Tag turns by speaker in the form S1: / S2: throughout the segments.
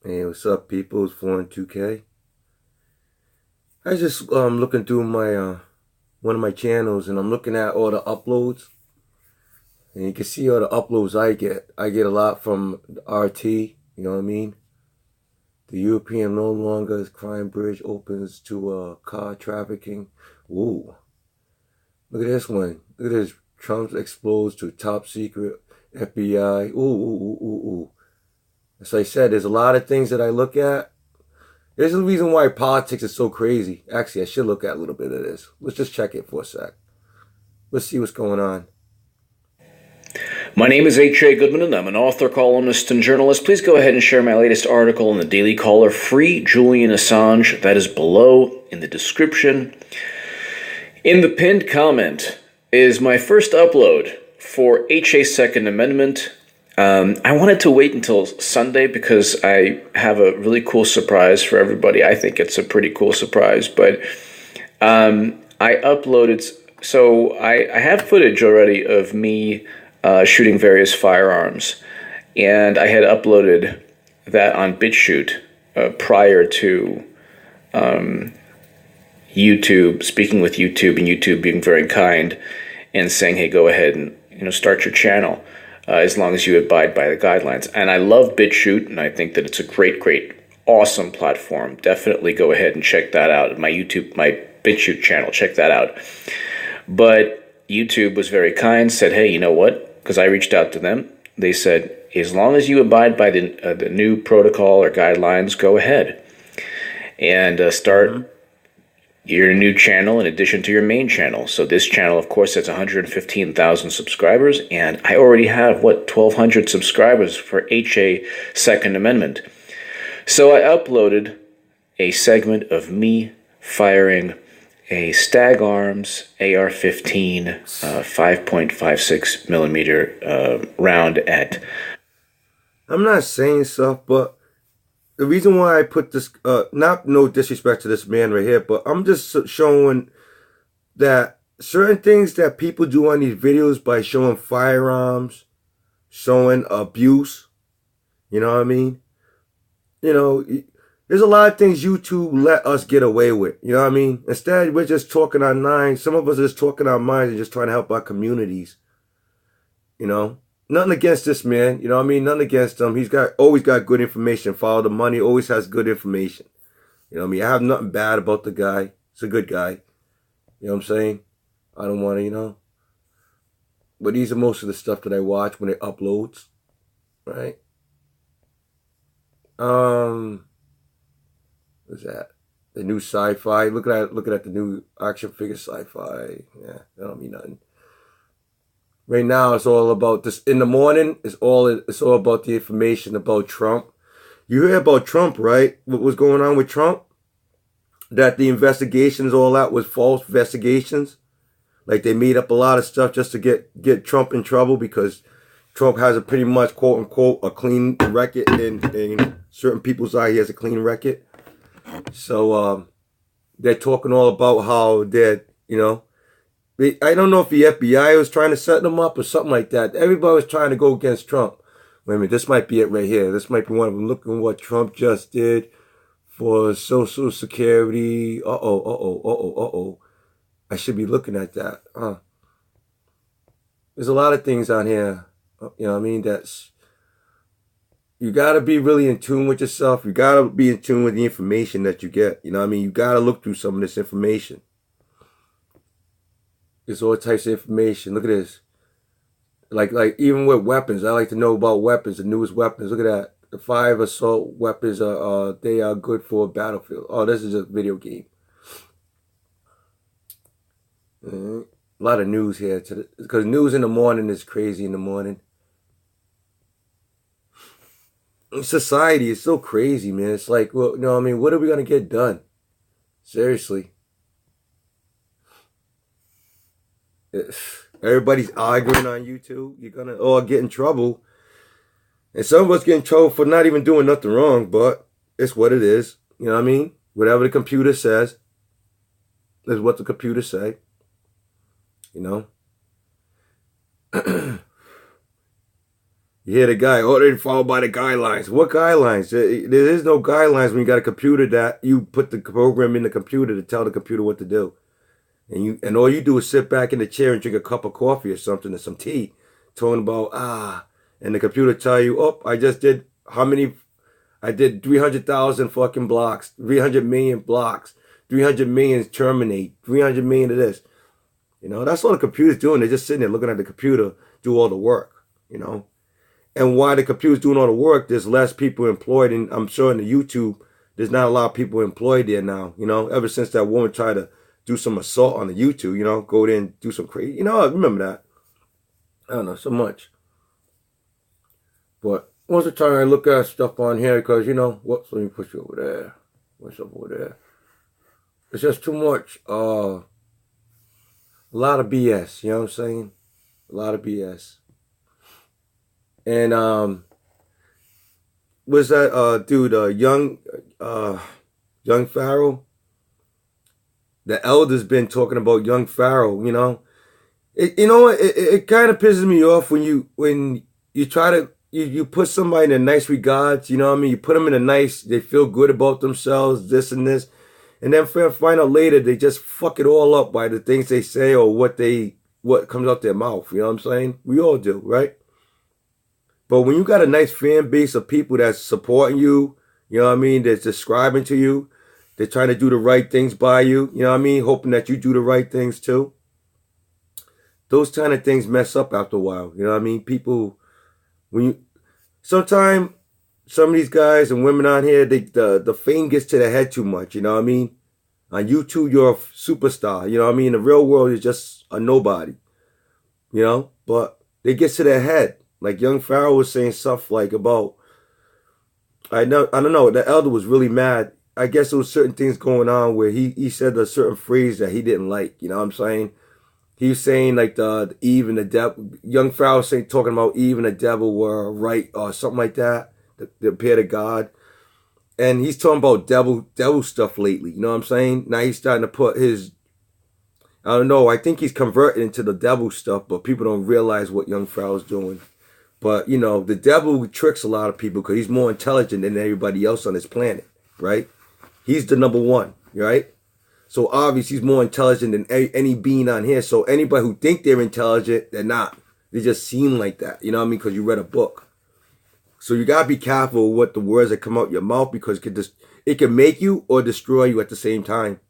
S1: Hey, what's up, people? It's 4 and 2K. I was just looking through my one of my channels, and I'm looking at all the uploads, and you can see all the uploads I get. I get a lot from the RT. You know what I mean? The European no longer crime bridge opens to car trafficking. Ooh, look at this one. Look at this. Trump explodes to top secret FBI. Ooh, ooh, ooh, ooh, ooh. As I said, there's a lot of things that I look at. There's a reason why politics is so crazy. Actually, I should look at a little bit of this. Let's just check it for a sec. Let's see what's going on.
S2: My name is H.A. Goodman, and I'm an author, columnist, and journalist. Please go ahead and share my latest article in the Daily Caller, Free Julian Assange. That is below in the description. In the pinned comment is my first upload for H.A.'s Second Amendment. I wanted to wait until Sunday because I have a really cool surprise for everybody. I think it's a pretty cool surprise, but I uploaded. So I have footage already of me shooting various firearms, and I had uploaded that on BitChute prior to YouTube, speaking with YouTube, and YouTube being very kind and saying, "Hey, go ahead and start your channel as long as you abide by the guidelines." And I love BitChute, and I think that it's a great, awesome platform. Definitely go ahead and check that out. My BitChute channel, check that out. But YouTube was very kind, said, "Hey, you know what?" Because I reached out to them. They said, "As long as you abide by the new protocol or guidelines, go ahead and start your new channel in addition to your main channel." So this channel, of course, has 115,000 subscribers, and I already have, 1,200 subscribers for HA Second Amendment. So I uploaded a segment of me firing a Stag Arms AR-15 5.56 millimeter round at...
S1: I'm not saying stuff, but the reason why I put this, not no disrespect to this man right here, but I'm just showing that certain things that people do on these videos by showing firearms, showing abuse, you know what I mean? You know, there's a lot of things YouTube let us get away with. You know what I mean? Instead, we're just talking our minds. Some of us are just talking our minds and just trying to help our communities. You know, nothing against this man. You know what I mean? Nothing against him. He's always got good information. Follow the money. Always has good information. You know what I mean? I have nothing bad about the guy. He's a good guy. You know what I'm saying? I don't want to, But these are most of the stuff that I watch when it uploads, right? What's that? The new sci-fi. Looking at the new action figure sci-fi. Yeah, that don't mean nothing. Right now, it's all about this. In the morning, it's all about the information about Trump. You hear about Trump, right? What was going on with Trump? That the investigations, all that was false investigations. Like they made up a lot of stuff just to get Trump in trouble because Trump has a pretty much quote unquote a clean record in certain people's eye. He has a clean record. So they're talking all about how I don't know if the FBI was trying to set them up or something like that. Everybody was trying to go against Trump. Wait a minute, this might be it right here. This might be one of them. Look at what Trump just did for Social Security. Uh-oh. I should be looking at that. There's a lot of things on here. You know what I mean? You got to be really in tune with yourself. You got to be in tune with the information that you get. You know what I mean? You got to look through some of this information. There's all types of information. Look at this. Like even with weapons, I like to know about weapons, the newest weapons. Look at that. The 5 assault weapons they are good for a battlefield. Oh, this is a video game. A lot of news here because news in the morning is crazy in the morning. Society is so crazy, man. It's like, well, I mean, what are we gonna get done? Seriously. Everybody's arguing on YouTube. You're gonna all get in trouble. And some of us get in trouble for not even doing nothing wrong, but it's what it is. You know what I mean? Whatever the computer says is what the computer say. You know? You hear the guy, oh, they didn't follow by the guidelines. What guidelines? There is no guidelines when you got a computer that you put the program in the computer to tell the computer what to do. And all you do is sit back in the chair and drink a cup of coffee or something or some tea, talking about, and the computer tell you, oh, I just did how many? I did 300,000 fucking blocks, 300 million blocks, 300 million terminate, 300 million of this. You know, that's all the computer's doing. They're just sitting there looking at the computer do all the work, you know. And while the computer's doing all the work, there's less people employed. And I'm sure in the YouTube, there's not a lot of people employed there now, you know, ever since that woman tried to do some assault on the YouTube, you know, go there and do some crazy, you know, I remember that. I don't know, so much. But most of the time I look at stuff on here because, you know, whoops, let me push you over there. What's up over there? It's just too much, a lot of BS, you know what I'm saying? A lot of BS. And was that dude young Pharaoh? The elders been talking about young Pharaoh, you know. It kind of pisses me off when you try to you put somebody in a nice regards, you know what I mean? You put them in a nice, they feel good about themselves, this and this, and then find out later they just fuck it all up by the things they say or what comes out their mouth, you know what I'm saying? We all do, right? But when you got a nice fan base of people that's supporting you, you know what I mean, that's subscribing to you, they're trying to do the right things by you, you know what I mean, hoping that you do the right things too. Those kind of things mess up after a while, you know what I mean? People, sometimes some of these guys and women on here, the fame gets to their head too much, you know what I mean? On YouTube, you're a superstar, you know what I mean? In the real world, you're just a nobody, you know? But they get to their head. Like young Pharaoh was saying stuff like about, I don't know, the elder was really mad. I guess there was certain things going on where he said a certain phrase that he didn't like, you know what I'm saying? He was saying like the Eve and the devil, young Pharaoh was talking about Eve and the devil were right or something like that, the appear to God. And he's talking about devil stuff lately, you know what I'm saying? Now he's starting to put his, I don't know, I think he's converting into the devil stuff, but people don't realize what young Pharaoh's doing. But, you know, the devil tricks a lot of people because he's more intelligent than everybody else on this planet, right? He's the number one, right? So obviously he's more intelligent than any being on here. So anybody who think they're intelligent, they're not. They just seem like that, you know what I mean? Because you read a book. So you got to be careful with the words that come out your mouth because it can make you or destroy you at the same time.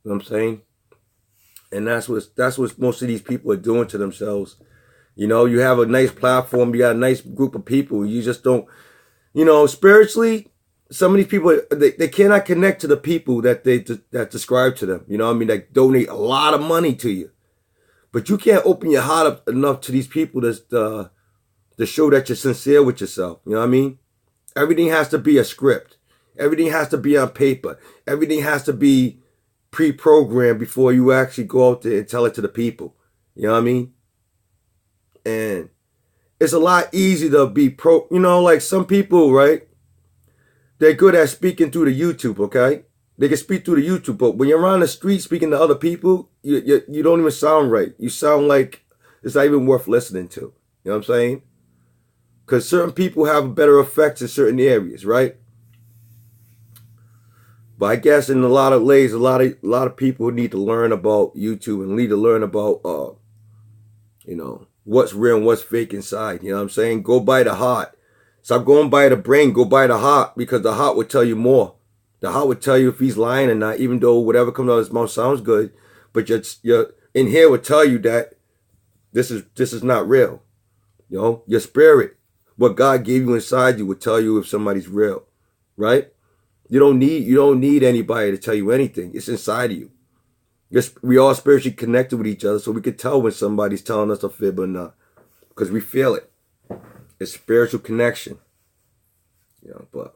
S1: You know what I'm saying? And that's what most of these people are doing to themselves. You know, you have a nice platform, you got a nice group of people. You just don't, you know, spiritually, some of these people, they cannot connect to the people that that describe to them. You know what I mean? That donate a lot of money to you. But you can't open your heart up enough to these people to show that you're sincere with yourself. You know what I mean? Everything has to be a script. Everything has to be on paper. Everything has to be pre-programmed before you actually go out there and tell it to the people. You know what I mean? And it's a lot easier to be you know, like some people, right? They're good at speaking through the YouTube, okay? They can speak through the YouTube, but when you're on the street speaking to other people, you don't even sound right. You sound like it's not even worth listening to. You know what I'm saying? Because certain people have better effects in certain areas, right? But I guess in a lot of ways, a lot of people need to learn about YouTube and need to learn about, you know, what's real and what's fake inside. You know what I'm saying? Go by the heart. Stop going by the brain. Go by the heart because the heart will tell you more. The heart will tell you if he's lying or not, even though whatever comes out of his mouth sounds good. But your in here will tell you that this is not real. You know, your spirit, what God gave you inside you will tell you if somebody's real, right? You don't need anybody to tell you anything. It's inside of you. We all spiritually connected with each other, so we can tell when somebody's telling us a fib or not, because we feel it. It's spiritual connection, you know.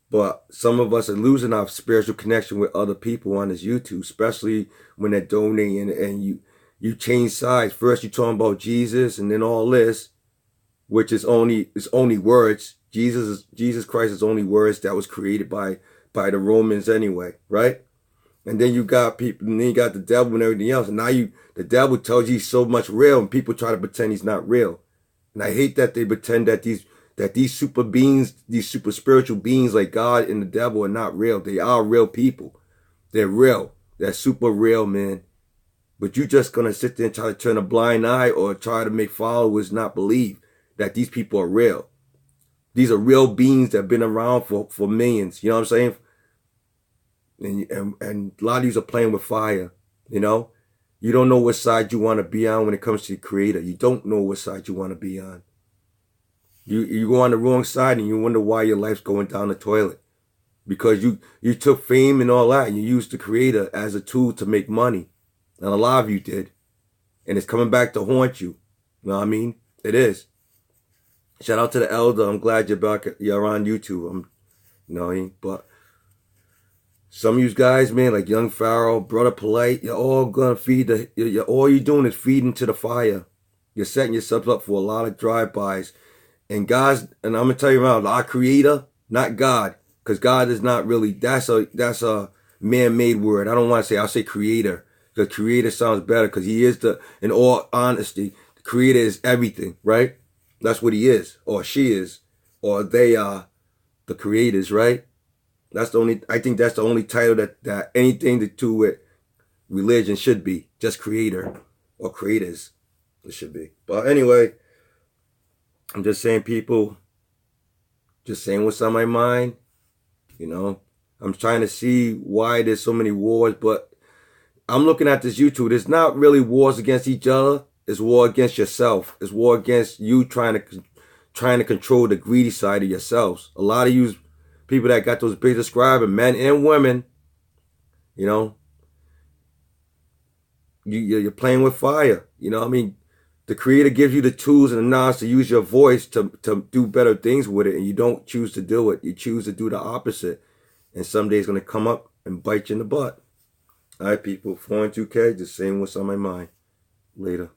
S1: But some of us are losing our spiritual connection with other people on this YouTube, especially when they're donating and you change sides. First you're talking about Jesus, and then all this, which is only words. Jesus Christ is only words that was created by the Romans anyway, right? And then you got people, and then you got the devil and everything else. And now the devil tells you he's so much real, and people try to pretend he's not real. And I hate that they pretend that these super beings, these super spiritual beings like God and the devil are not real. They are real people. They're real. They're super real, man. But you just gonna sit there and try to turn a blind eye or try to make followers not believe that these people are real. These are real beings that have been around for millions. You know what I'm saying? And a lot of you are playing with fire. You know? You don't know what side you want to be on when it comes to the Creator. You don't know what side you want to be on. You go on the wrong side and you wonder why your life's going down the toilet. Because you took fame and all that and you used the Creator as a tool to make money. And a lot of you did. And it's coming back to haunt you. You know what I mean? It is. Shout out to the elder. I'm glad you're back. You're on YouTube. You know what I mean? But some of you guys, man, like Young Pharaoh, Brother Polite, you're all gonna feed all you're doing is feeding to the fire. You're setting yourself up for a lot of drive-bys. And I'm gonna tell you right now, our Creator, not God, because God is not really. That's a man-made word. I don't want to say. I'll say Creator. The Creator sounds better because He is in all honesty, the Creator is everything, right? That's what He is, or she is, or they are the creators, right? I think that's the only title that anything to do with religion should be. Just Creator or creators. It should be. But anyway, I'm just saying, people, just saying what's on my mind. You know, I'm trying to see why there's so many wars, but I'm looking at this YouTube. It's not really wars against each other. It's war against yourself. It's war against you trying to control the greedy side of yourselves. A lot of you people that got those big subscribers, men and women, you know, you're playing with fire. You know what I mean? The Creator gives you the tools and the knowledge to use your voice to do better things with it, and you don't choose to do it. You choose to do the opposite. And someday it's going to come up and bite you in the butt. All right, people, 4 and 2K, just saying what's on my mind. Later.